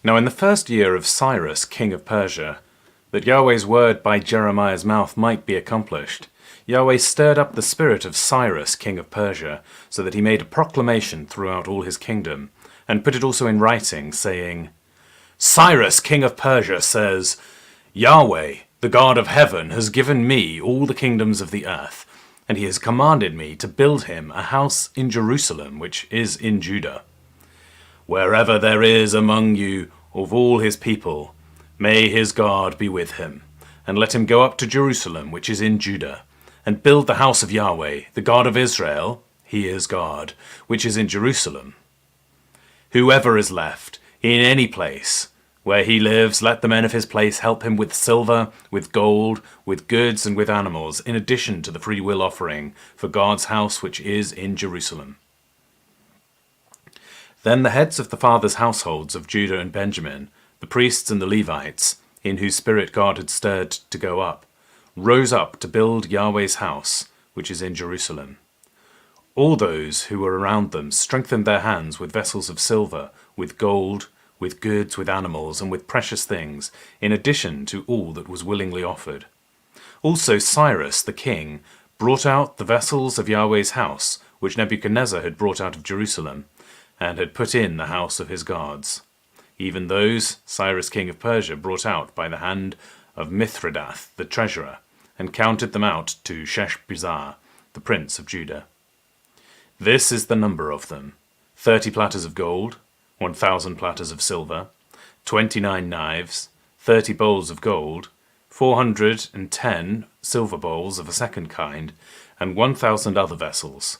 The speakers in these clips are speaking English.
Now in the first year of Cyrus, king of Persia, that Yahweh's word by Jeremiah's mouth might be accomplished, Yahweh stirred up the spirit of Cyrus, king of Persia, so that he made a proclamation throughout all his kingdom, and put it also in writing, saying, Cyrus, king of Persia, says, Yahweh, the God of heaven, has given me all the kingdoms of the earth, and he has commanded me to build him a house in Jerusalem, which is in Judah. Wherever there is among you of all his people, may his God be with him, and let him go up to Jerusalem, which is in Judah, and build the house of Yahweh, the God of Israel, he is God, which is in Jerusalem. Whoever is left in any place where he lives, let the men of his place help him with silver, with gold, with goods, and with animals, in addition to the freewill offering for God's house which is in Jerusalem. Then the heads of the fathers' households of Judah and Benjamin, the priests and the Levites, in whose spirit God had stirred to go up, rose up to build Yahweh's house, which is in Jerusalem. All those who were around them strengthened their hands with vessels of silver, with gold, with goods, with animals, and with precious things, in addition to all that was willingly offered. Also Cyrus the king brought out the vessels of Yahweh's house, which Nebuchadnezzar had brought out of Jerusalem, and had put in the house of his gods. Even those Cyrus king of Persia brought out by the hand of Mithridath the treasurer, and counted them out to Sheshbazzar, the prince of Judah. This is the number of them: 30 platters of gold, 1,000 platters of silver, 29 knives, 30 bowls of gold, 410 silver bowls of a second kind, and 1,000 other vessels.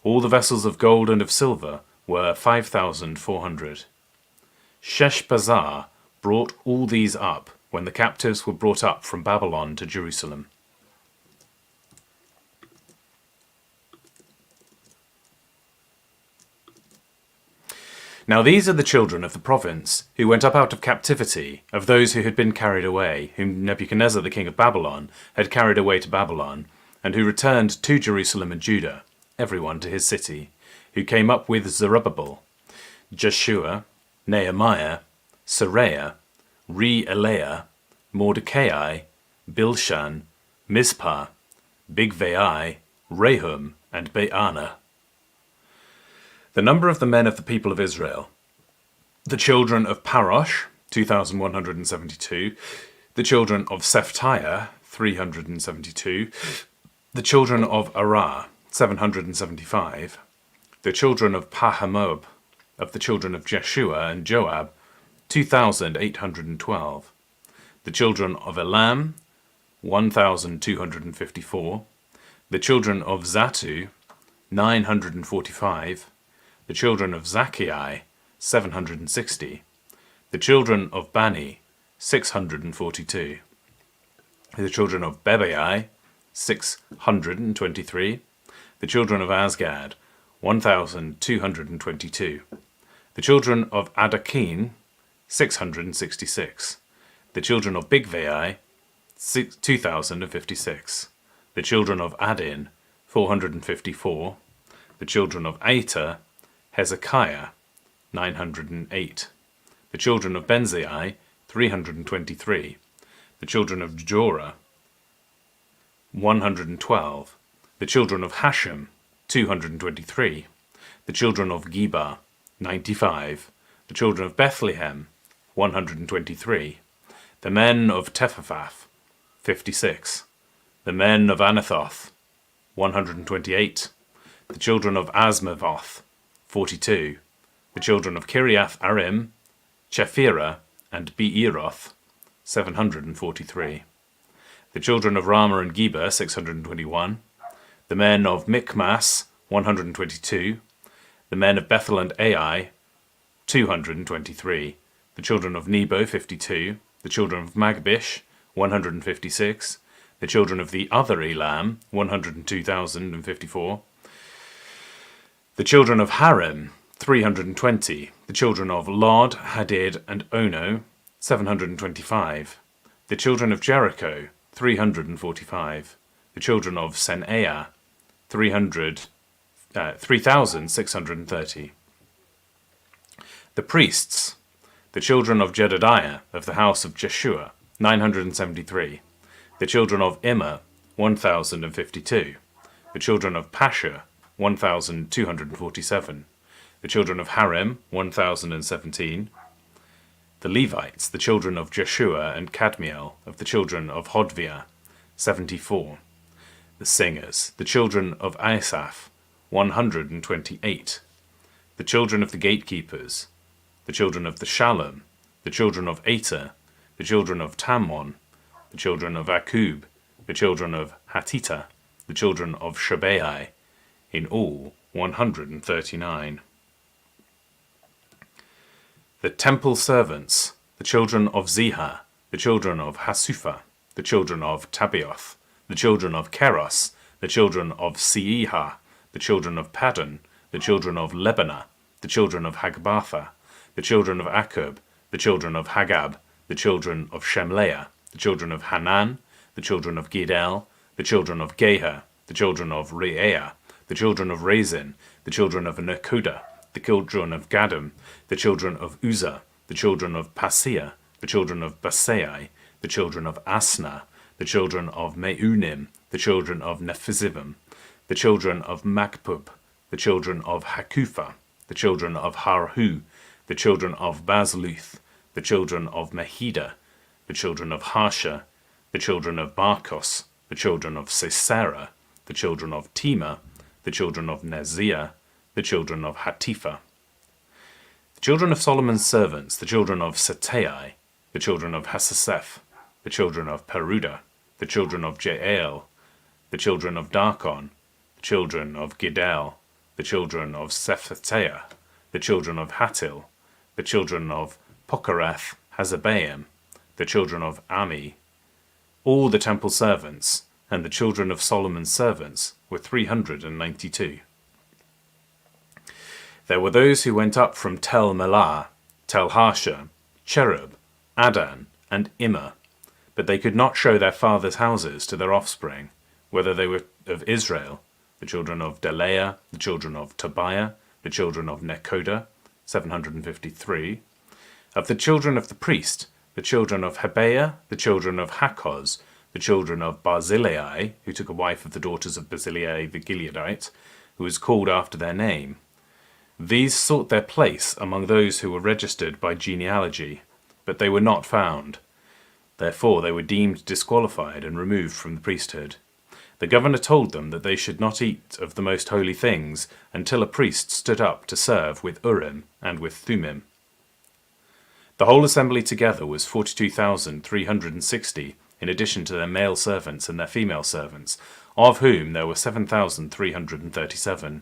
All the vessels of gold and of silver were 5,400. Sheshbazzar brought all these up when the captives were brought up from Babylon to Jerusalem. Now these are the children of the province, who went up out of captivity, of those who had been carried away, whom Nebuchadnezzar the king of Babylon had carried away to Babylon, and who returned to Jerusalem and Judah, every one to his city, who came up with Zerubbabel, Jeshua, Nehemiah, Seraiah, Reelaiah, Mordecai, Bilshan, Mizpah, Bigvai, Rehum, and Baanah. The number of the men of the people of Israel: the children of Parosh, 2,172, the children of Shephatiah, 372, the children of Arah, 775, the children of Pahamob, of the children of Jeshua and Joab, 2,812, the children of Elam, 1,254, the children of Zatu, 945, the children of Zacchai, 760, the children of Bani, 642, the children of Bebai, 623, the children of Azgad, 1,222, the children of Adakin, 666, the children of Bigvai, 2,056, the children of Adin, 454, the children of Ater, Hezekiah, 908, the children of Benzai, 323, the children of Jorah, 112, the children of Hashem, 223, the children of Geba, 95, the children of Bethlehem, 123, the men of Tephaphah, 56, the men of Anathoth, 128, the children of Asmavoth, 42, the children of Kiriath Arim, Chephirah, and Beeroth, 743, the children of Ramah and Geba, 621, the men of Michmas, 122, the men of Bethel and Ai, 223, the children of Nebo, 52, the children of Magbish, 156, the children of the other Elam, 102,054, the children of Harim, 320, the children of Lod, Hadid, and Ono, 725, the children of Jericho, 345, the children of Senaiah, 3,630. The priests: The children of Jedediah, of the house of Jeshua, 973. The children of Immer, 1052. The children of Pashur, 1247. The children of Harim, 1017. The Levites, the children of Jeshua and Kadmiel, of the children of Hodviah, 74. The singers, the children of Asaph, 128. The children of the gatekeepers, the children of the Shalom, the children of Ater, the children of Tammon, the children of Akub, the children of Hatita, the children of Shabai, in all 139. The temple servants, the children of Ziha, the children of Hasupha, the children of Tabioth, the children of Keros, the children of Seiha, the children of Padon, the children of Lebanah, the children of Hagbatha, the children of Akub, the children of Hagab, the children of Shemleah, the children of Hanan, the children of Gidel, the children of Geher, the children of Reaiah, the children of Rezin, the children of Nekoda, the children of Gadam, the children of Uzzah, the children of Paseah, the children of Basai, the children of Asna, the children of Meunim, the children of Nephizibim, the children of Makpub, the children of Hakupha, the children of Harhu, the children of Bazluth, the children of Mehida, the children of Harsha, the children of Barkos, the children of Sisera, the children of Tema, the children of Neziah, the children of Hatipha. The children of Solomon's servants, the children of Setai, the children of Hasaseph, the children of Peruda, the children of Jael, the children of Darkon, the children of Gidel, the children of Shephatiah, the children of Hatil, the children of Pokereth Hazabaim, the children of Ami. All the temple servants, and the children of Solomon's servants, were 392. There were those who went up from Tel Melah, Tel Harsha, Cherub, Adan, and Immer, but they could not show their fathers' houses to their offspring, whether they were of Israel, the children of Delaiah, the children of Tobiah, the children of Nekoda, 753, of the children of the priest, the children of Hebeah, the children of Hakkoz, the children of Barzillai, who took a wife of the daughters of Barzillai the Gileadite, who was called after their name. These sought their place among those who were registered by genealogy, but they were not found. Therefore they were deemed disqualified and removed from the priesthood. The governor told them that they should not eat of the most holy things until a priest stood up to serve with Urim and with Thummim. The whole assembly together was 42,360, in addition to their male servants and their female servants, of whom there were 7,337.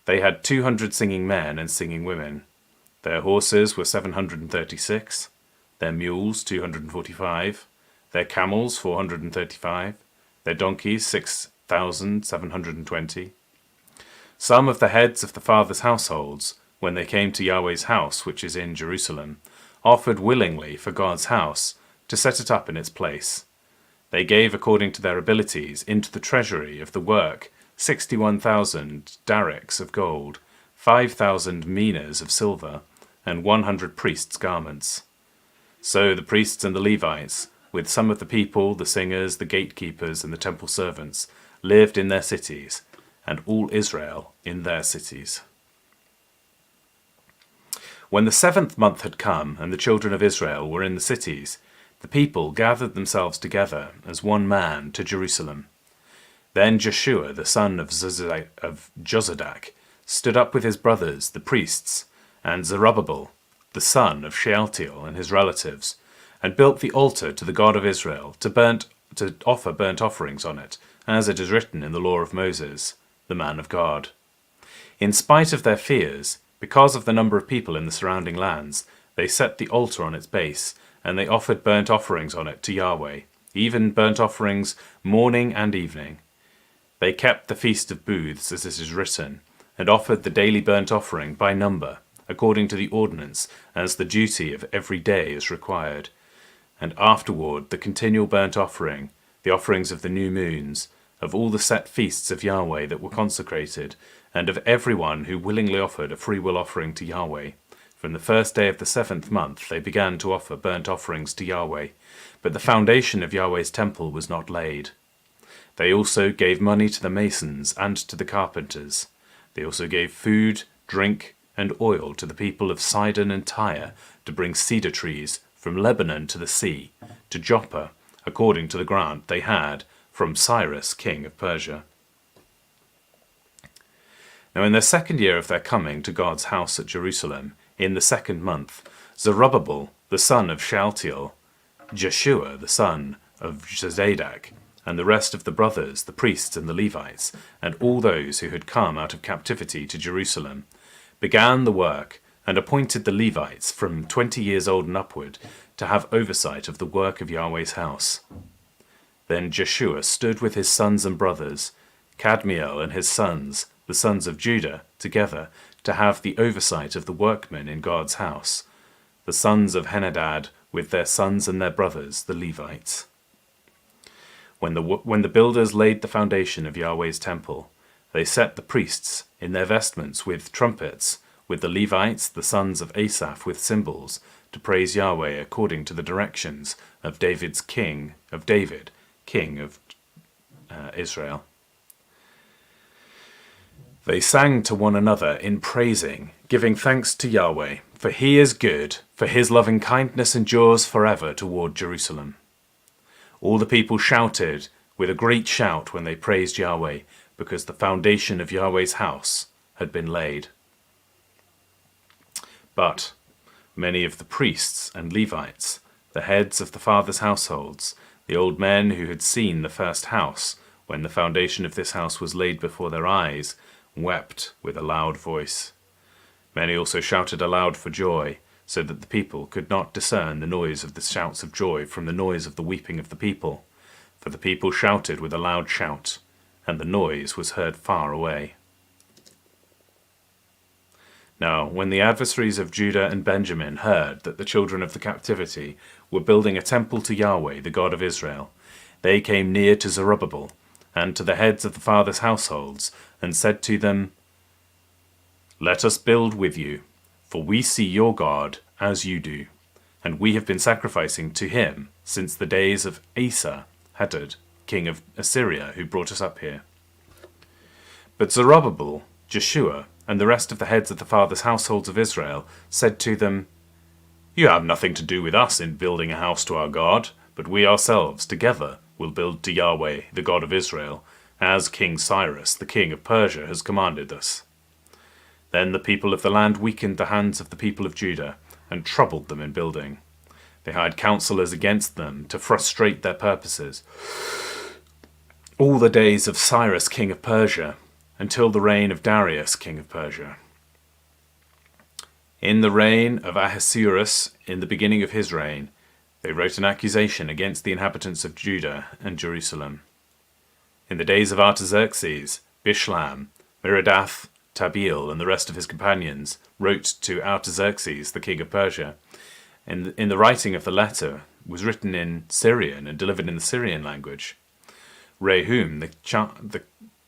They had 200 singing men and singing women. Their horses were 736, their mules 245, their camels 435, their donkeys 6,720. Some of the heads of the fathers' households, when they came to Yahweh's house which is in Jerusalem, offered willingly for God's house to set it up in its place. They gave according to their abilities into the treasury of the work 61,000 darics of gold, 5,000 minas of silver, and 100 priests' garments. So the priests and the Levites, with some of the people, the singers, the gatekeepers, and the temple servants, lived in their cities, and all Israel in their cities. When the 7th month had come, and the children of Israel were in the cities, the people gathered themselves together as one man to Jerusalem. Then Jeshua, the son of Jozadak, stood up with his brothers, the priests, and Zerubbabel, the son of Shealtiel, and his relatives, and built the altar to the God of Israel to offer burnt offerings on it, as it is written in the law of Moses, the man of God. In spite of their fears, because of the number of people in the surrounding lands, they set the altar on its base, and they offered burnt offerings on it to Yahweh, even burnt offerings morning and evening. They kept the Feast of Booths, as it is written, and offered the daily burnt offering by number, according to the ordinance, as the duty of every day is required. And afterward the continual burnt offering, the offerings of the new moons, of all the set feasts of Yahweh that were consecrated, and of every one who willingly offered a freewill offering to Yahweh, From the first day of the 7th month they began to offer burnt offerings to Yahweh, but the foundation of Yahweh's temple was not laid. They also gave money to the masons and to the carpenters. They also gave food, drink, and oil to the people of Sidon and Tyre to bring cedar trees from Lebanon to the sea, to Joppa, according to the grant they had from Cyrus, king of Persia. Now in the 2nd year of their coming to God's house at Jerusalem, in the 2nd month, Zerubbabel, the son of Shealtiel, Jeshua, the son of Jozadak, and the rest of the brothers, the priests and the Levites, and all those who had come out of captivity to Jerusalem, began the work and appointed the Levites from 20 years old and upward to have oversight of the work of Yahweh's house. Then Jeshua stood with his sons and brothers, Kadmiel and his sons, the sons of Judah, together to have the oversight of the workmen in God's house, the sons of Henadad with their sons and their brothers, the Levites. When the builders laid the foundation of Yahweh's temple, they set the priests in their vestments with trumpets, with the Levites, the sons of Asaph, with cymbals, to praise Yahweh according to the directions of David, king of Israel. They sang to one another in praising, giving thanks to Yahweh, for he is good, for his loving kindness endures forever toward Jerusalem. All the people shouted with a great shout when they praised Yahweh, because the foundation of Yahweh's house had been laid. But many of the priests and Levites, the heads of the fathers' households, the old men who had seen the first house, when the foundation of this house was laid before their eyes, wept with a loud voice. Many also shouted aloud for joy, so that the people could not discern the noise of the shouts of joy from the noise of the weeping of the people. For the people shouted with a loud shout, and the noise was heard far away. Now, when the adversaries of Judah and Benjamin heard that the children of the captivity were building a temple to Yahweh, the God of Israel, they came near to Zerubbabel and to the heads of the fathers' households, and said to them, "Let us build with you, for we see your God as you do, and we have been sacrificing to him since the days of Asa, Hadad, king of Assyria, who brought us up here." But Zerubbabel, Jeshua, and the rest of the heads of the fathers' households of Israel said to them, "You have nothing to do with us in building a house to our God, but we ourselves together will build to Yahweh, the God of Israel, as King Cyrus, the king of Persia, has commanded us." Then the people of the land weakened the hands of the people of Judah, and troubled them in building. They hired counselors against them to frustrate their purposes all the days of Cyrus, king of Persia, until the reign of Darius, king of Persia. In the reign of Ahasuerus, in the beginning of his reign, they wrote an accusation against the inhabitants of Judah and Jerusalem. In the days of Artaxerxes, Bishlam, Merodach, Tabeel, and the rest of his companions wrote to Artaxerxes, the king of Persia. In the writing of the letter was written in Syrian and delivered in the Syrian language. Rehum, the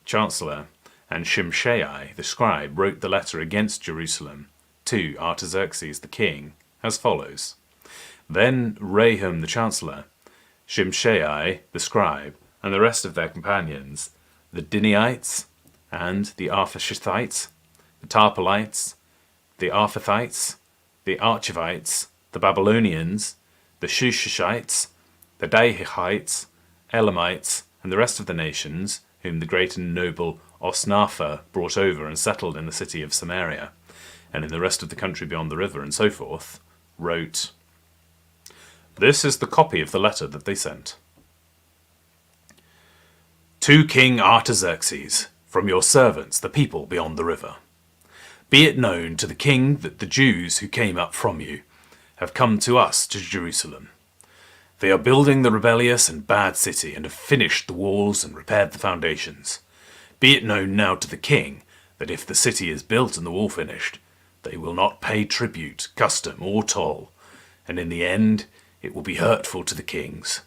chancellor, and Shimshai, the scribe, wrote the letter against Jerusalem to Artaxerxes, the king, as follows. Then Rehum, the chancellor, Shimshai, the scribe, and the rest of their companions, the Dinites, and the Arphachathites, the Tarpelites, the Arphathites, the Archivites, the Babylonians, the Shushites, the Dahihites, Elamites, and the rest of the nations, whom the great and noble Osnapha brought over and settled in the city of Samaria, and in the rest of the country beyond the river, and so forth, wrote. This is the copy of the letter that they sent. To King Artaxerxes, from your servants, the people beyond the river. Be it known to the king that the Jews who came up from you have come to us to Jerusalem. They are building the rebellious and bad city, and have finished the walls and repaired the foundations. Be it known now to the king that if the city is built and the wall finished, they will not pay tribute, custom, or toll, and in the end it will be hurtful to the kings.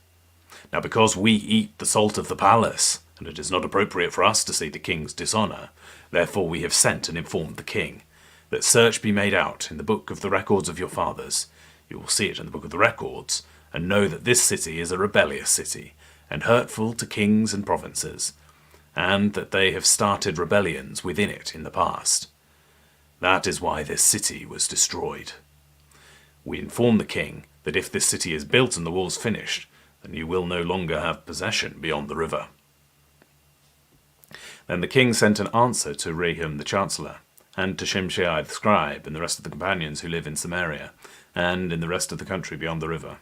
Now because we eat the salt of the palace, and it is not appropriate for us to see the king's dishonour, therefore we have sent and informed the king, that search be made out in the book of the records of your fathers. You will see it in the book of the records, and know that this city is a rebellious city, and hurtful to kings and provinces, and that they have started rebellions within it in the past. That is why this city was destroyed. We inform the king that if this city is built and the walls finished, then you will no longer have possession beyond the river." Then the king sent an answer to Rehum the chancellor, and to Shimshai the scribe, and the rest of the companions who live in Samaria, and in the rest of the country beyond the river.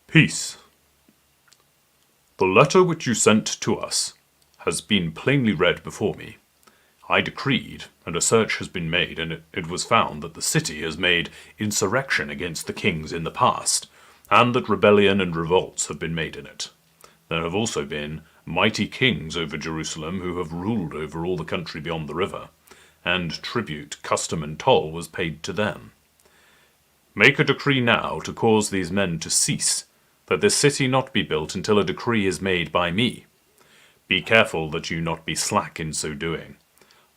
Peace. The letter which you sent to us has been plainly read before me. I decreed, and a search has been made, and it was found that the city has made insurrection against the kings in the past, and that rebellion and revolts have been made in it. There have also been mighty kings over Jerusalem who have ruled over all the country beyond the river, and tribute, custom, and toll was paid to them. Make a decree now to cause these men to cease, that this city not be built until a decree is made by me. Be careful that you not be slack in so doing.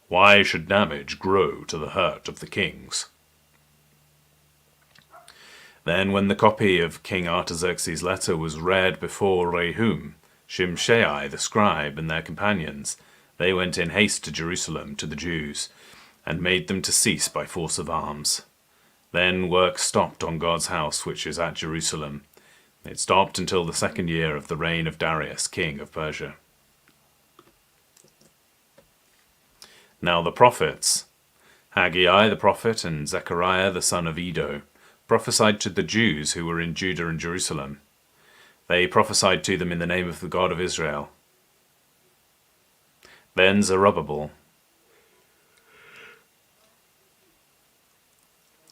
Why should damage grow to the hurt of the kings? Then when the copy of King Artaxerxes' letter was read before Rehum, Shimshai the scribe, and their companions, they went in haste to Jerusalem to the Jews, and made them to cease by force of arms. Then work stopped on God's house which is at Jerusalem. It stopped until the 2nd year of the reign of Darius, king of Persia. Now the prophets, Haggai the prophet and Zechariah the son of Iddo, prophesied to the Jews who were in Judah and Jerusalem. They prophesied to them in the name of the God of Israel. Then Zerubbabel,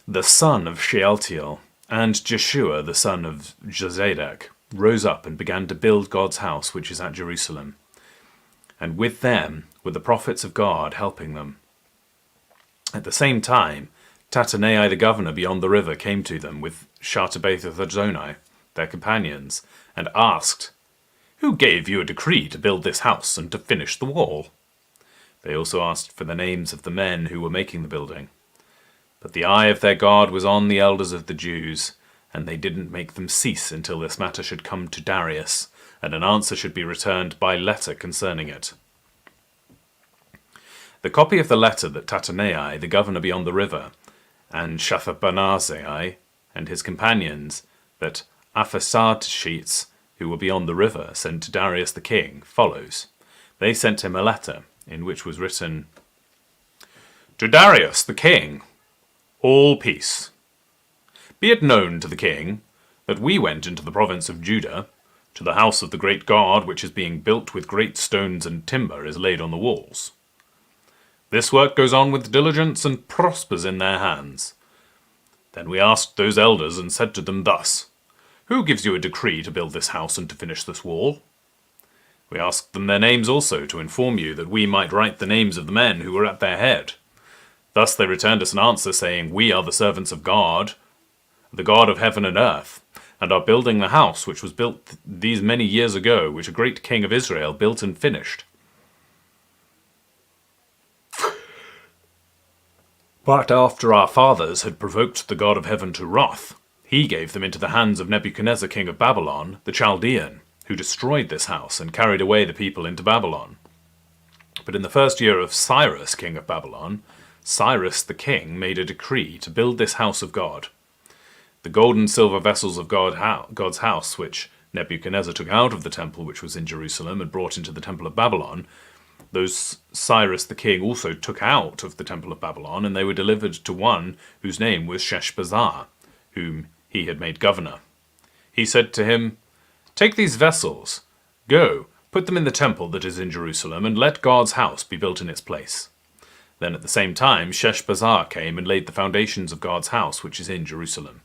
the son of Shealtiel, and Jeshua the son of Jozadak, rose up and began to build God's house which is at Jerusalem. And with them were the prophets of God helping them. At the same time, Tattenai the governor beyond the river came to them with Shartabeth-Adonai, their companions, and asked, "Who gave you a decree to build this house and to finish the wall?" They also asked for the names of the men who were making the building. But the eye of their God was on the elders of the Jews, and they didn't make them cease until this matter should come to Darius, and an answer should be returned by letter concerning it. The copy of the letter that Tattenai, the governor beyond the river, and Shatharbanazai and his companions, that Apphesartashetes, who were beyond the river, sent to Darius the king, follows. They sent him a letter, in which was written, "To Darius the king, all peace. Be it known to the king that we went into the province of Judah, to the house of the great God, which is being built with great stones, and timber is laid on the walls. This work goes on with diligence and prospers in their hands. Then we asked those elders and said to them thus, Who gives you a decree to build this house and to finish this wall? We asked them their names also, to inform you that we might write the names of the men who were at their head. Thus they returned us an answer, saying, We are the servants of God, the God of heaven and earth, and are building the house which was built these many years ago, which a great king of Israel built and finished. But after our fathers had provoked the God of heaven to wrath, he gave them into the hands of Nebuchadnezzar king of Babylon, the Chaldean, who destroyed this house and carried away the people into Babylon. But in the 1st year of Cyrus king of Babylon, Cyrus the king made a decree to build this house of God. The gold and silver vessels of God's house, which Nebuchadnezzar took out of the temple which was in Jerusalem and brought into the temple of Babylon, those Cyrus the king also took out of the temple of Babylon, and they were delivered to one whose name was Sheshbazzar, whom he had made governor. He said to him, Take these vessels, go, put them in the temple that is in Jerusalem, and let God's house be built in its place. Then at the same time Sheshbazzar came and laid the foundations of God's house which is in Jerusalem.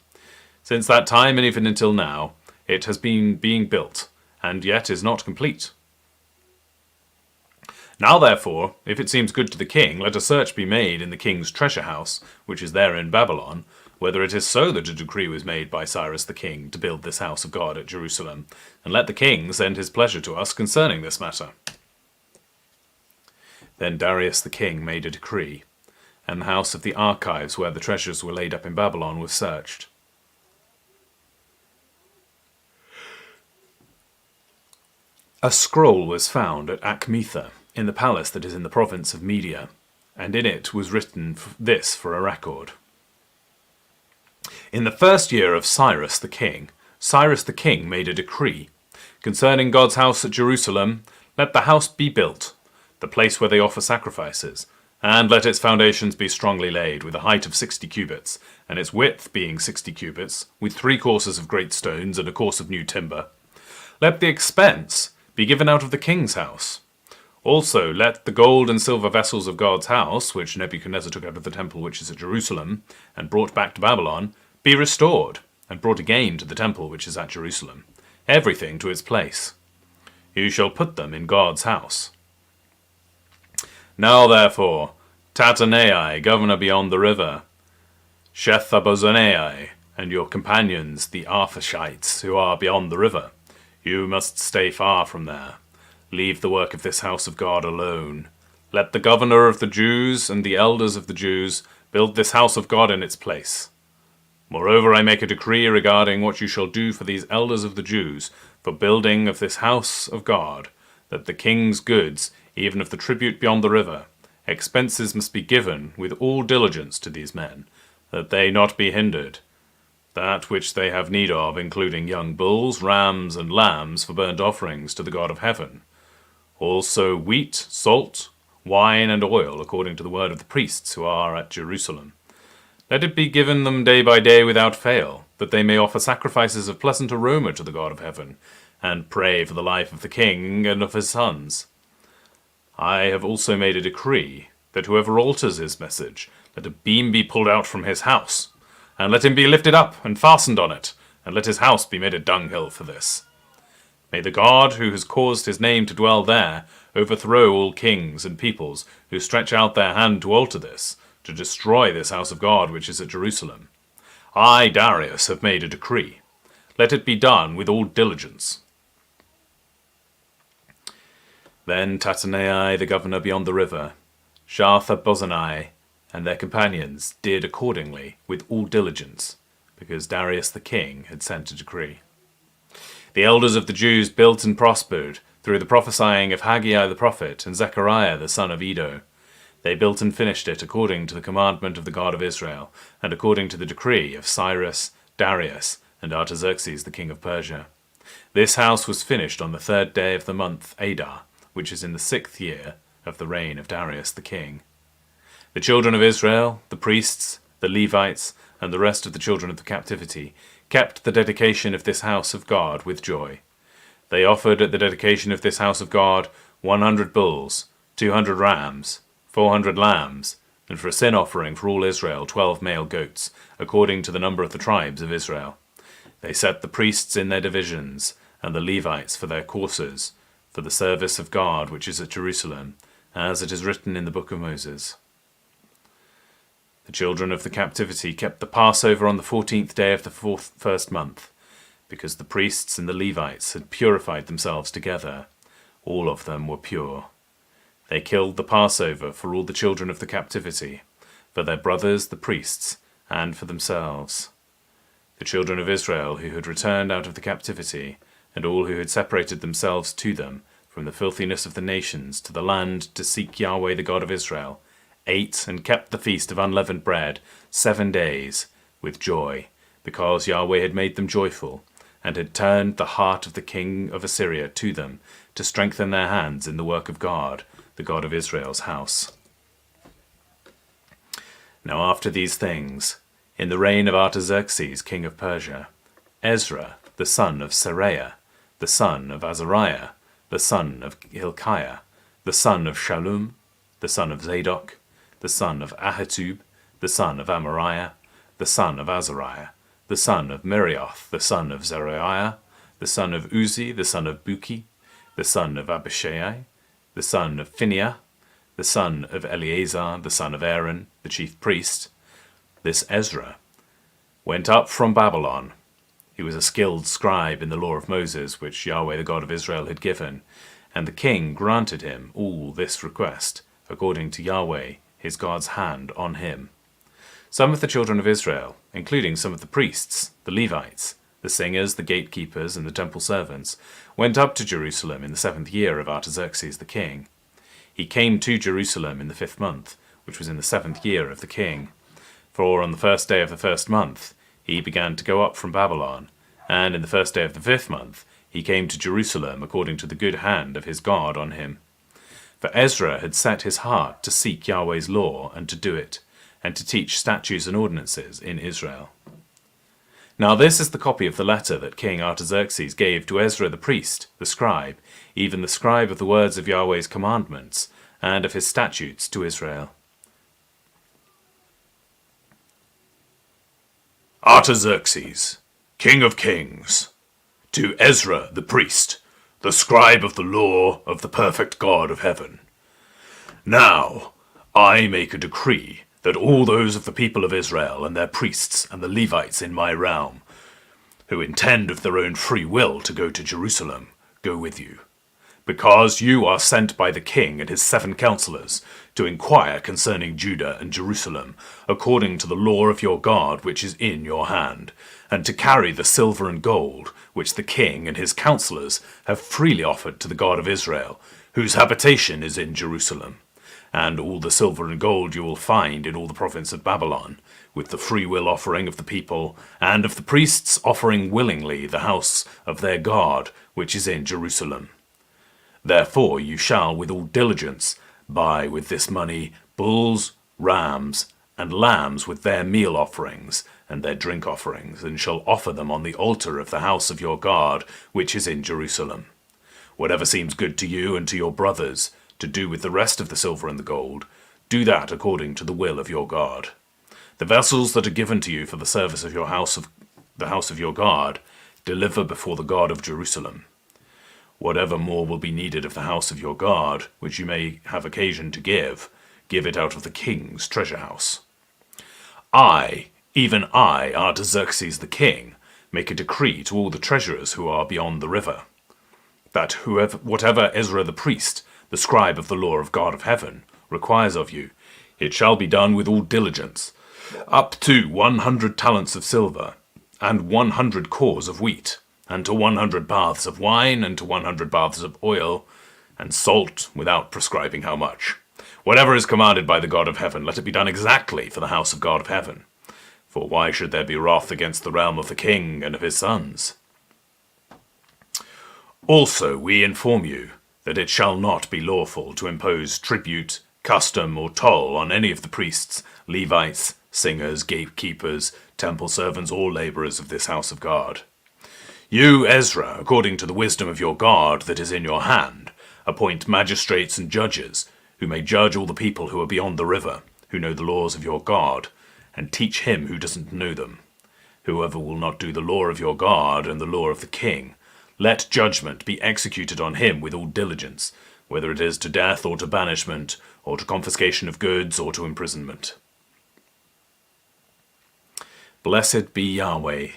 Since that time, and even until now, it has been being built, and yet is not complete. Now therefore, if it seems good to the king, let a search be made in the king's treasure house, which is there in Babylon, whether it is so that a decree was made by Cyrus the king to build this house of God at Jerusalem, and let the king send his pleasure to us concerning this matter. Then Darius the king made a decree, and the house of the archives where the treasures were laid up in Babylon was searched. A scroll was found at Achmetha, in the palace that is in the province of Media, and in it was written this for a record. In the first year of Cyrus the king made a decree concerning God's house at Jerusalem. Let the house be built, the place where they offer sacrifices, and let its foundations be strongly laid, with a height of 60 cubits, and its width being 60 cubits, with 3 courses of great stones and a course of new timber. Let the expense be given out of the king's house. Also let the gold and silver vessels of God's house, which Nebuchadnezzar took out of the temple which is at Jerusalem, and brought back to Babylon, be restored, and brought again to the temple which is at Jerusalem, everything to its place. You shall put them in God's house. Now therefore, Tatanai, governor beyond the river, Shethabozanai, and your companions, the Arphaxites, who are beyond the river, you must stay far from there. Leave the work of this house of God alone. Let the governor of the Jews and the elders of the Jews build this house of God in its place. Moreover, I make a decree regarding what you shall do for these elders of the Jews, for building of this house of God, that the king's goods, even of the tribute beyond the river, expenses must be given with all diligence to these men, that they not be hindered. That which they have need of, including young bulls, rams, and lambs for burnt offerings to the God of heaven. Also wheat, salt, wine, and oil, according to the word of the priests who are at Jerusalem. Let it be given them day by day without fail, that they may offer sacrifices of pleasant aroma to the God of heaven, and pray for the life of the king and of his sons. I have also made a decree that whoever alters his message, let a beam be pulled out from his house, and let him be lifted up and fastened on it, and let his house be made a dunghill for this. May the God who has caused his name to dwell there overthrow all kings and peoples who stretch out their hand to alter this, to destroy this house of God which is at Jerusalem. I, Darius, have made a decree. Let it be done with all diligence. Then Tatanai, the governor beyond the river, Shethabozanai, and their companions did accordingly with all diligence, because Darius the king had sent a decree. The elders of the Jews built and prospered through the prophesying of Haggai the prophet and Zechariah the son of Iddo. They built and finished it according to the commandment of the God of Israel, and according to the decree of Cyrus, Darius, and Artaxerxes the king of Persia. This house was finished on the 3rd day of the month Adar, which is in the 6th year of the reign of Darius the king. The children of Israel, the priests, the Levites, and the rest of the children of the captivity, kept the dedication of this house of God with joy. They offered at the dedication of this house of God 100 bulls, 200 rams, 400 lambs, and for a sin offering for all Israel 12 male goats, according to the number of the tribes of Israel. They set the priests in their divisions, and the Levites for their courses, for the service of God which is at Jerusalem, as it is written in the book of Moses. The children of the captivity kept the Passover on the 14th day of the first month, because the priests and the Levites had purified themselves together. All of them were pure. They killed the Passover for all the children of the captivity, for their brothers the priests, and for themselves. The children of Israel who had returned out of the captivity, and all who had separated themselves to them from the filthiness of the nations to the land to seek Yahweh the God of Israel, ate and kept the feast of unleavened bread 7 days with joy, because Yahweh had made them joyful, and had turned the heart of the king of Assyria to them, to strengthen their hands in the work of God, the God of Israel's house. Now after these things, in the reign of Artaxerxes king of Persia, Ezra the son of Seraiah, the son of Azariah, the son of Hilkiah, the son of Shallum, the son of Zadok, the son of Ahitub, the son of Amariah, the son of Azariah, the son of Meraioth, the son of Zeruiah, the son of Uzi, the son of Buki, the son of Abishai, the son of Phinehah, the son of Eleazar, the son of Aaron, the chief priest, this Ezra, went up from Babylon. He was a skilled scribe in the law of Moses, which Yahweh the God of Israel had given, and the king granted him all this request, according to Yahweh, his God's hand on him. Some of the children of Israel, including some of the priests, the Levites, the singers, the gatekeepers, and the temple servants, went up to Jerusalem in the 7th year of Artaxerxes the king. He came to Jerusalem in the 5th month, which was in the 7th year of the king. For on the 1st day of the 1st month he began to go up from Babylon, and in the 1st day of the 5th month he came to Jerusalem according to the good hand of his God on him. For Ezra had set his heart to seek Yahweh's law and to do it, and to teach statutes and ordinances in Israel. Now this is the copy of the letter that King Artaxerxes gave to Ezra the priest, the scribe, even the scribe of the words of Yahweh's commandments, and of his statutes to Israel. Artaxerxes, King of Kings, to Ezra the priest, the scribe of the law of the perfect God of heaven. Now I make a decree that all those of the people of Israel and their priests and the Levites in my realm, who intend of their own free will to go to Jerusalem, go with you, because you are sent by the king and his 7 counselors to inquire concerning Judah and Jerusalem, according to the law of your God which is in your hand, and to carry the silver and gold which the king and his counselors have freely offered to the God of Israel, whose habitation is in Jerusalem. And all the silver and gold you will find in all the province of Babylon, with the free will offering of the people, and of the priests offering willingly the house of their God which is in Jerusalem. Therefore you shall with all diligence buy with this money bulls, rams, and lambs with their meal offerings and their drink offerings, and shall offer them on the altar of the house of your God which is in Jerusalem. Whatever seems good to you and to your brothers, to do with the rest of the silver and the gold, do that according to the will of your God. The vessels that are given to you for the service of your house of the house of your God, deliver before the God of Jerusalem. Whatever more will be needed of the house of your God, which you may have occasion to give it out of the king's treasure house. I, even I, Artaxerxes the king, make a decree to all the treasurers who are beyond the river, that whatever Ezra the priest, the scribe of the law of God of heaven, requires of you, it shall be done with all diligence, up to 100 talents of silver, and 100 cors of wheat, and to 100 baths of wine, and to 100 baths of oil, and salt, without prescribing how much. Whatever is commanded by the God of heaven, let it be done exactly for the house of God of heaven. For why should there be wrath against the realm of the king and of his sons? Also we inform you that it shall not be lawful to impose tribute, custom, or toll on any of the priests, Levites, singers, gatekeepers, temple servants, or laborers of this house of God. You, Ezra, according to the wisdom of your God that is in your hand, appoint magistrates and judges, who may judge all the people who are beyond the river, who know the laws of your God, and teach him who doesn't know them. Whoever will not do the law of your God and the law of the king, let judgment be executed on him with all diligence, whether it is to death or to banishment, or to confiscation of goods or to imprisonment. Blessed be Yahweh,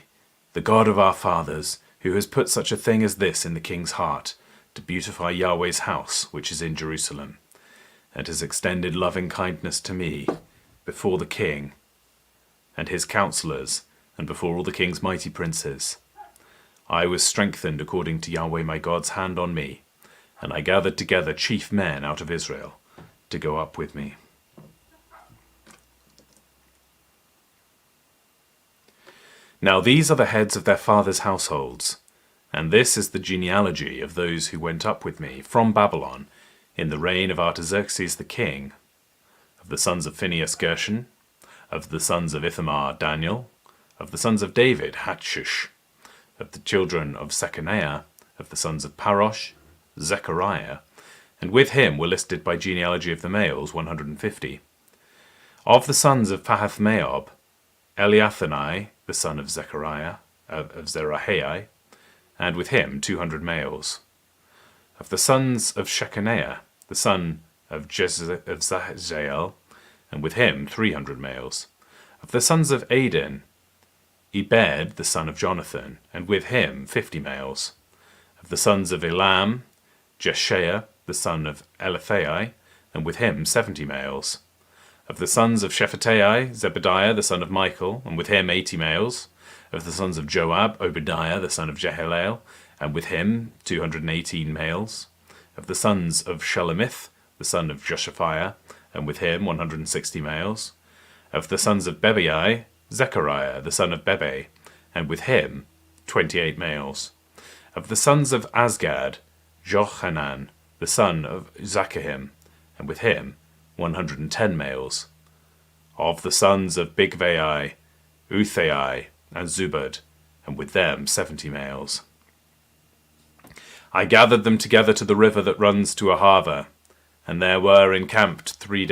the God of our fathers, who has put such a thing as this in the king's heart, to beautify Yahweh's house which is in Jerusalem, and has extended loving kindness to me before the king and his counselors, and before all the king's mighty princes. I was strengthened according to Yahweh my God's hand on me, and I gathered together chief men out of Israel to go up with me. Now these are the heads of their fathers' households, and this is the genealogy of those who went up with me from Babylon in the reign of Artaxerxes the king. Of the sons of Phinehas, Gershon; of the sons of Ithamar, Daniel; of the sons of David, Hatchush; of the children of Shechaniah; of the sons of Parosh, Zechariah, and with him were listed by genealogy of the males 150. Of the sons of Pahath-Moab, Eliathanai, the son of Zechariah, of Zerahiah, and with him 200 males. Of the sons of Shechaniah, the son of Zahaziel, and with him 300 males. Of the sons of Adin, Ebed, the son of Jonathan, and with him 50 males. Of the sons of Elam, Jeshaiah, the son of Elithai, and with him 70 males. Of the sons of Shephatiah, Zebediah the son of Michael, and with him 80 males. Of the sons of Joab, Obadiah the son of Jehalelel, and with him 218 males. Of the sons of Shelomith the son of Joshaphiah, and with him 160 males. Of the sons of Bebai, Zechariah the son of Bebe, and with him 28 males. Of the sons of Azgad, Johanan the son of Zachahim, and with him 110 males. Of the sons of Bigvai, Uthai, and Zubad, and with them 70 males. I gathered them together to the river that runs to Ahava, and there we encamped 3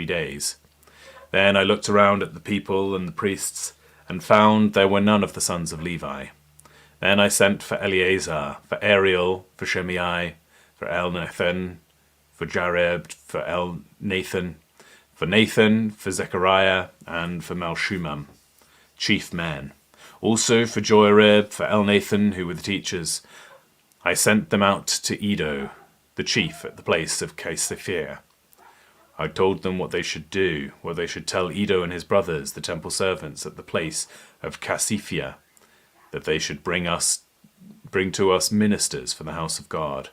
days. Then I looked around at the people and the priests, and found there were none of the sons of Levi. Then I sent for Eleazar, for Ariel, for Shimei, for Elnathan, for Jareb, for Elnathan, for Nathan, for Zechariah, and for Melshumam, chief men. Also for Joarib, for Elnathan, who were the teachers. I sent them out to Edo, the chief at the place of Casephia. I told them what they should do, what they should tell Edo and his brothers, the temple servants, at the place of Casephia, that they should bring to us ministers for the house of God.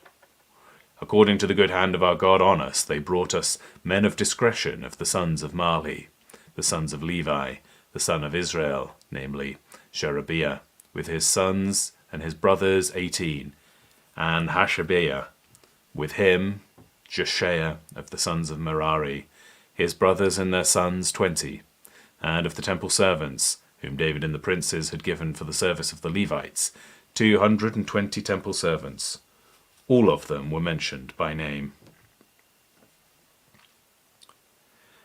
According to the good hand of our God on us, they brought us men of discretion of the sons of Mali, the sons of Levi, the son of Israel, namely Sherebiah, with his sons and his brothers 18, and Hashabiah, with him Jeshaiah of the sons of Merari, his brothers and their sons 20, and of the temple servants, whom David and the princes had given for the service of the Levites, 220 temple servants. All of them were mentioned by name.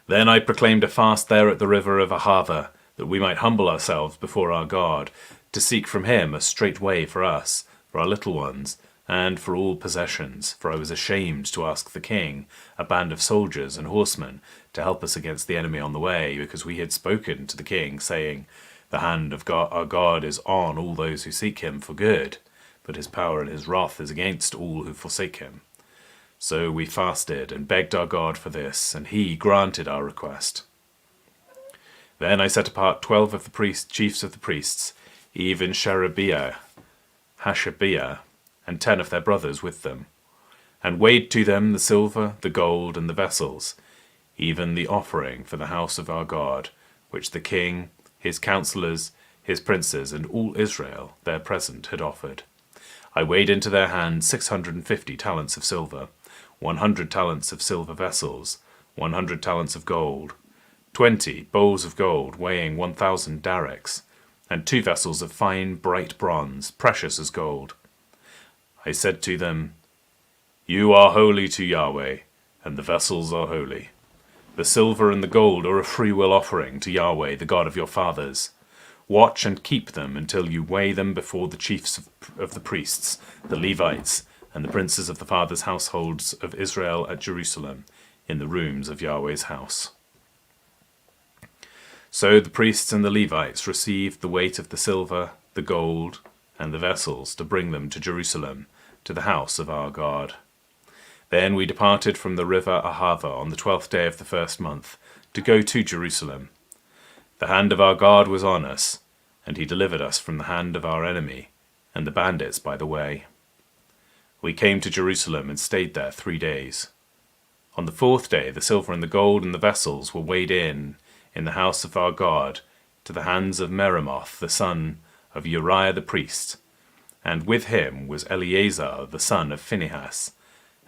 Then I proclaimed a fast there at the river of Ahava, that we might humble ourselves before our God, to seek from him a straight way for us, for our little ones, and for all possessions, for I was ashamed to ask the king, a band of soldiers and horsemen, to help us against the enemy on the way, because we had spoken to the king, saying, The hand of God, our God is on all those who seek him for good, but his power and his wrath is against all who forsake him. So we fasted and begged our God for this, and he granted our request. Then I set apart 12 of the chiefs of the priests, even Sherebiah, Hashabiah, and 10 of their brothers with them, and weighed to them the silver, the gold, and the vessels, even the offering for the house of our God, which the king, his counselors, his princes, and all Israel there present had offered. I weighed into their hands 650 talents of silver, 100 talents of silver vessels, 100 talents of gold, 20 bowls of gold weighing 1,000 dareks, and 2 vessels of fine bright bronze, precious as gold. I said to them, You are holy to Yahweh, and the vessels are holy. The silver and the gold are a freewill offering to Yahweh, the God of your fathers. Watch and keep them until you weigh them before the chiefs of the priests, the Levites, and the princes of the fathers' households of Israel at Jerusalem, in the rooms of Yahweh's house. So the priests and the Levites received the weight of the silver, the gold, and the vessels to bring them to Jerusalem, to the house of our God. Then we departed from the river Ahava on the 12th day of the first month, to go to Jerusalem. The hand of our God was on us, and he delivered us from the hand of our enemy, and the bandits by the way. We came to Jerusalem and stayed there 3 days. On the 4th day the silver and the gold and the vessels were weighed in the house of our God, to the hands of Meremoth the son of Uriah the priest, and with him was Eleazar the son of Phinehas,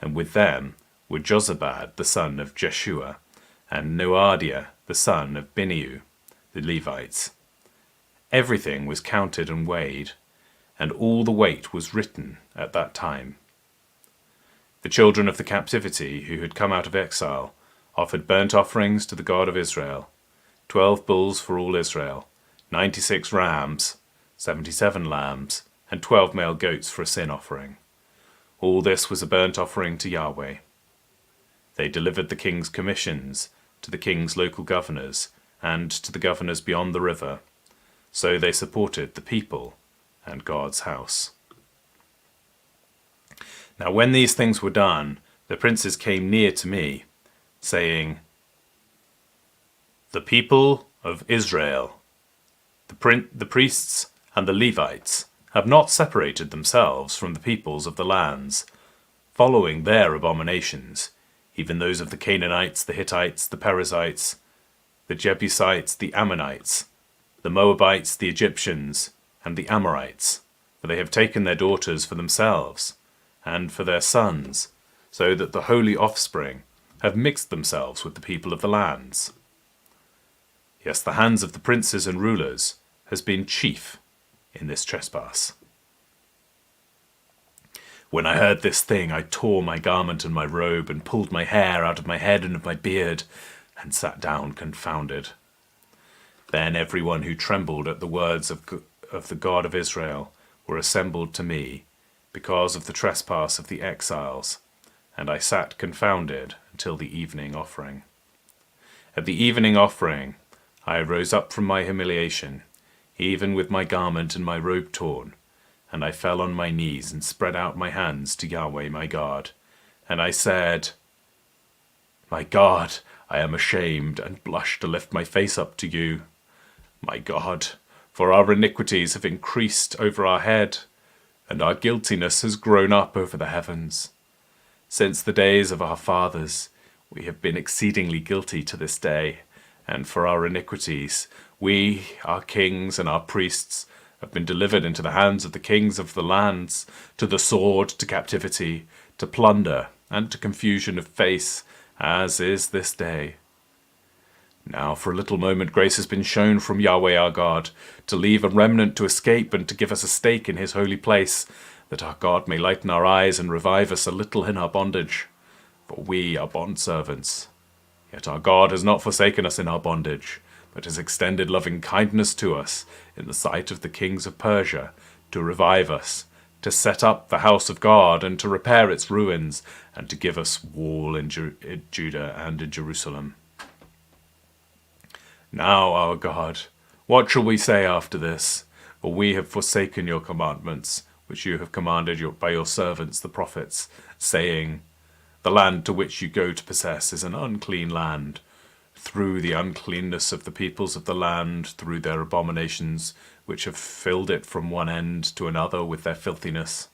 and with them were Jozabad the son of Jeshua, and Noadiah the son of Binneu, the Levites. Everything was counted and weighed, and all the weight was written at that time. The children of the captivity who had come out of exile offered burnt offerings to the God of Israel, 12 bulls for all Israel, 96 rams, 77 lambs, and 12 male goats for a sin offering. All this was a burnt offering to Yahweh. They delivered the king's commissions to the king's local governors and to the governors beyond the river. So they supported the people and God's house. Now when these things were done, The princes came near to me, saying, "The people of Israel, the priests and the Levites, have not separated themselves from the peoples of the lands, following their abominations, even those of the Canaanites, the Hittites, the Perizzites, the Jebusites, the Ammonites, the Moabites, the Egyptians, and the Amorites, for they have taken their daughters for themselves, and for their sons, so that the holy offspring have mixed themselves with the people of the lands. Yes, the hands of the princes and rulers has been chief in this trespass." When I heard this thing, I tore my garment and my robe, and pulled my hair out of my head and of my beard, and sat down confounded. Then everyone who trembled at the words of the God of Israel were assembled to me, because of the trespass of the exiles, and I sat confounded until the evening offering. At the evening offering I rose up from my humiliation, even with my garment and my robe torn, and I fell on my knees and spread out my hands to Yahweh my God. And I said, "My God, I am ashamed and blush to lift my face up to you. My God, for our iniquities have increased over our head, and our guiltiness has grown up over the heavens. Since the days of our fathers, we have been exceedingly guilty to this day, and for our iniquities, we, our kings and our priests, have been delivered into the hands of the kings of the lands, to the sword, to captivity, to plunder, and to confusion of face, as is this day. Now for a little moment grace has been shown from Yahweh our God, to leave a remnant to escape and to give us a stake in his holy place, that our God may lighten our eyes and revive us a little in our bondage. For we are bondservants. Yet our God has not forsaken us in our bondage, but has extended loving kindness to us in the sight of the kings of Persia, to revive us, to set up the house of God, and to repair its ruins, and to give us wall in Judah and in Jerusalem. Now, our God, what shall we say after this? For we have forsaken your commandments, which you have commanded by your servants the prophets, saying, the land to which you go to possess is an unclean land, through the uncleanness of the peoples of the land, through their abominations, which have filled it from one end to another with their filthiness.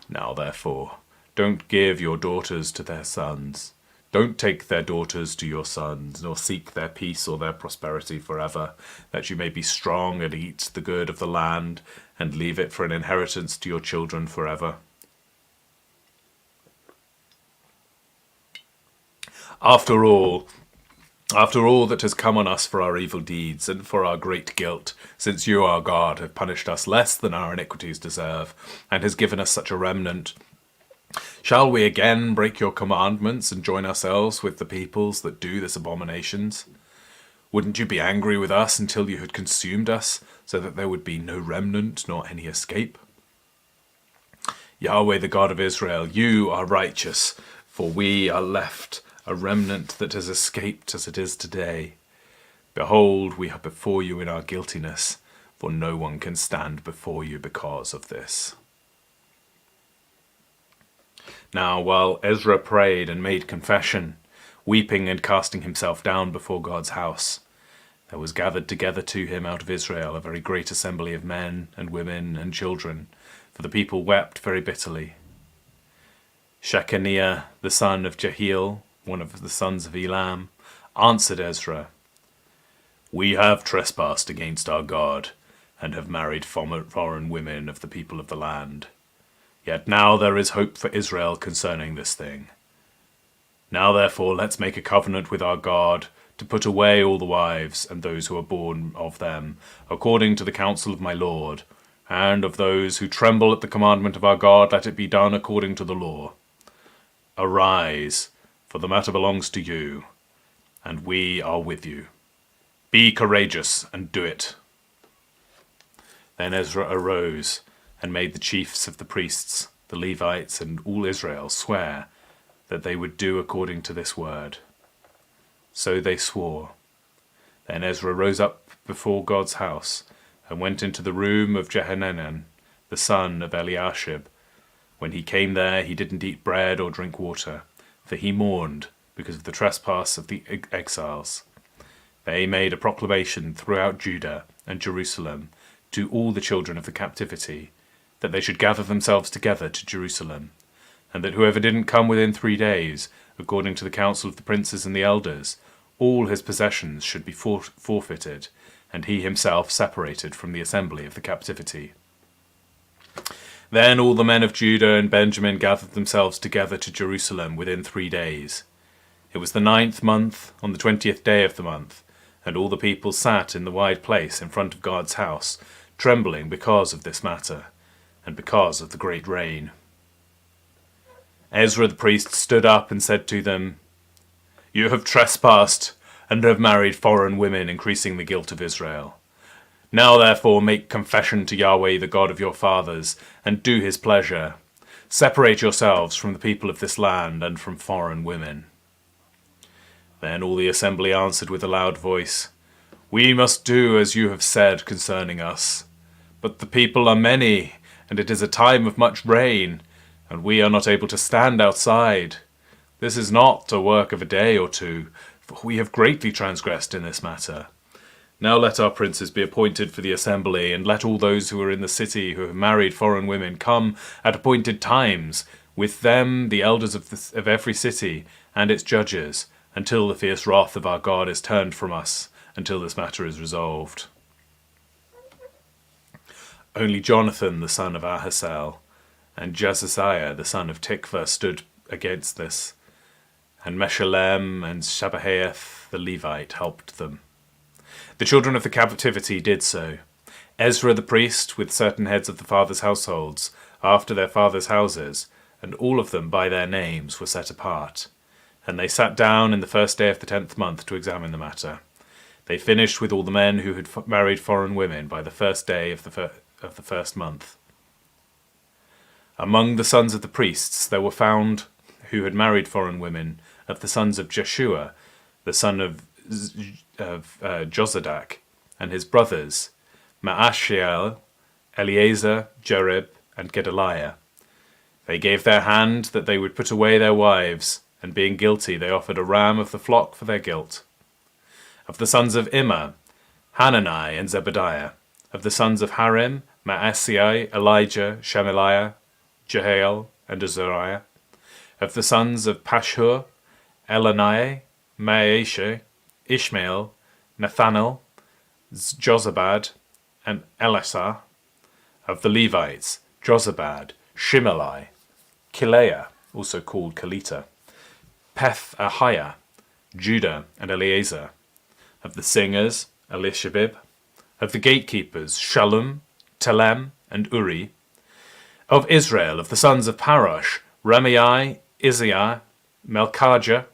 Now therefore, don't give your daughters to their sons. Don't take their daughters to your sons, nor seek their peace or their prosperity forever, that you may be strong and eat the good of the land, and leave it for an inheritance to your children forever. After all that has come on us for our evil deeds and for our great guilt, since you, our God, have punished us less than our iniquities deserve, and has given us such a remnant, shall we again break your commandments and join ourselves with the peoples that do this abominations? Wouldn't you be angry with us until you had consumed us, so that there would be no remnant nor any escape? Yahweh, the God of Israel, you are righteous, for we are left a remnant that has escaped as it is today. Behold, we are before you in our guiltiness, for no one can stand before you because of this. Now, while Ezra prayed and made confession, weeping and casting himself down before God's house, there was gathered together to him out of Israel a very great assembly of men and women and children, for the people wept very bitterly. Shechaniah, the son of Jehiel, one of the sons of Elam, answered Ezra, "We have trespassed against our God, and have married foreign women of the people of the land. Yet now there is hope for Israel concerning this thing. Now therefore let's make a covenant with our God, to put away all the wives and those who are born of them, according to the counsel of my Lord, and of those who tremble at the commandment of our God, let it be done according to the law. Arise, for the matter belongs to you, and we are with you. Be courageous and do it." Then Ezra arose and made the chiefs of the priests, the Levites, and all Israel swear that they would do according to this word. So they swore. Then Ezra rose up before God's house and went into the room of Jehanan, the son of Eliashib, When he came there, he didn't eat bread or drink water, for he mourned because of the trespass of the exiles. They made a proclamation throughout Judah and Jerusalem to all the children of the captivity, that they should gather themselves together to Jerusalem, and that whoever didn't come within 3 days, according to the counsel of the princes and the elders, all his possessions should be forfeited, and he himself separated from the assembly of the captivity. Then all the men of Judah and Benjamin gathered themselves together to Jerusalem within 3 days. It was the 9th month, on the 20th day of the month, and all the people sat in the wide place in front of God's house, trembling because of this matter, and because of the great rain. Ezra the priest stood up and said to them, "You have trespassed and have married foreign women, increasing the guilt of Israel. Now therefore make confession to Yahweh, the God of your fathers, and do his pleasure. Separate yourselves from the people of this land and from foreign women." Then all the assembly answered with a loud voice, "We must do as you have said concerning us. But the people are many, and it is a time of much rain, and we are not able to stand outside. This is not a work of a day or two, for we have greatly transgressed in this matter. Now let our princes be appointed for the assembly, and let all those who are in the city who have married foreign women come at appointed times, with them the elders of every city and its judges, until the fierce wrath of our God is turned from us, until this matter is resolved." Only Jonathan the son of Ahazel and Jaziziah the son of Tikva stood against this, and Meshullam and Shabbahath the Levite helped them. The children of the captivity did so. Ezra the priest, with certain heads of the fathers' households, after their fathers' houses, and all of them by their names were set apart. And they sat down in the first day of the 10th month to examine the matter. They finished with all the men who had married foreign women by the first day of the first month. Among the sons of the priests there were found who had married foreign women of the sons of Jeshua, the son of Jozadak, and his brothers, Maashiel, Eleazar, Jerib, and Gedaliah. They gave their hand that they would put away their wives, and being guilty they offered a ram of the flock for their guilt. Of the sons of Immer, Hanani and Zebediah. Of the sons of Harim, Maasei, Elijah, Shemaliah, Jehiel, and Azariah. Of the sons of Pashhur, Elaniah, Maashe, Ishmael, Nathanael, Jozabad, and Elasah. Of the Levites, Jozabad, Shimei, Kileah, also called Kelita, Pethahiah, Judah, and Eleazar. Of the singers, Elishabib. Of the gatekeepers, Shallum, Telem, and Uri. Of Israel, of the sons of Parosh, Ramai, Izziah, Melchijah,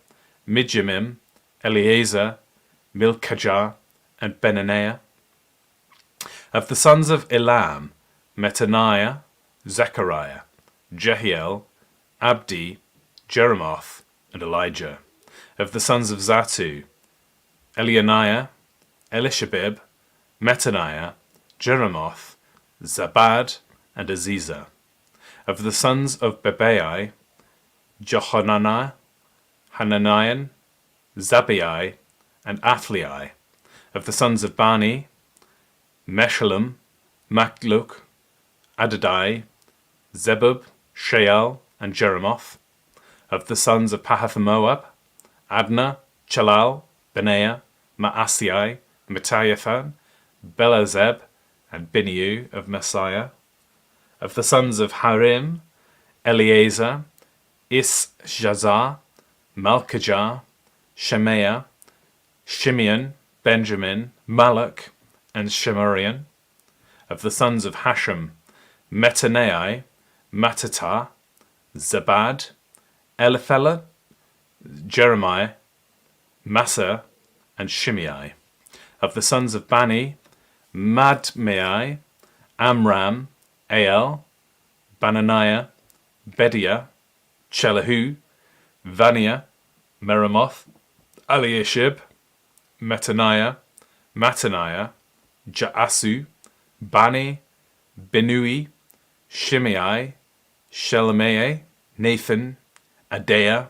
Midjamim, Eleazar, Milkijah, and Benaniah. Of the sons of Elam, Mattaniah, Zechariah, Jehiel, Abdi, Jeremoth, and Elijah. Of the sons of Zatu, Elianiah, Elishabib, Mattaniah, Jeremoth, Zabad, and Aziza. Of the sons of Bebai, Johananiah, Hananiah, Zabai, and Athlai. Of the sons of Bani, Meshullam, Machluk, Adadai, Zebub, Sheal, and Jeremoth. Of the sons of Pahath-Moab, Adna, Chalal, Benaiah, Maasei, Matthiathan, Belazeb, and Biniu of Messiah. Of the sons of Harim, Eleazar, Ishjazar, Malchijah, Shemaiah, Shimeon, Benjamin, Malach, and Shemarian. Of the sons of Hashem, Metanei, Mattatah, Zabad, Eliphelah, Jeremiah, Massa, and Shimei. Of the sons of Bani, Madmei, Amram, Ael, Bananiah, Bediah, Chelahu, Vaniah, Meremoth, Eliashib, Mattaniah, Jaasu, Bani, Binui, Shimei, Shelemaiah, Nathan, Adaiah,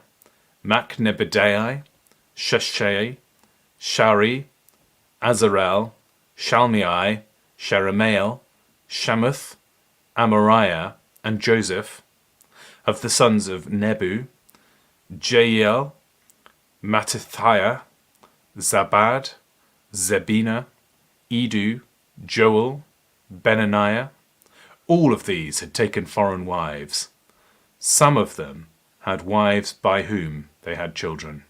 Machnebediah, Sheshai, Shari, Azarel, Shalmai, Sheremael, Shamuth, Amariah, and Joseph. Of the sons of Nebu, Jeiel, Mattithiah, Zabad, Zebina, Edu, Joel, Benaniah. All of these had taken foreign wives. Some of them had wives by whom they had children.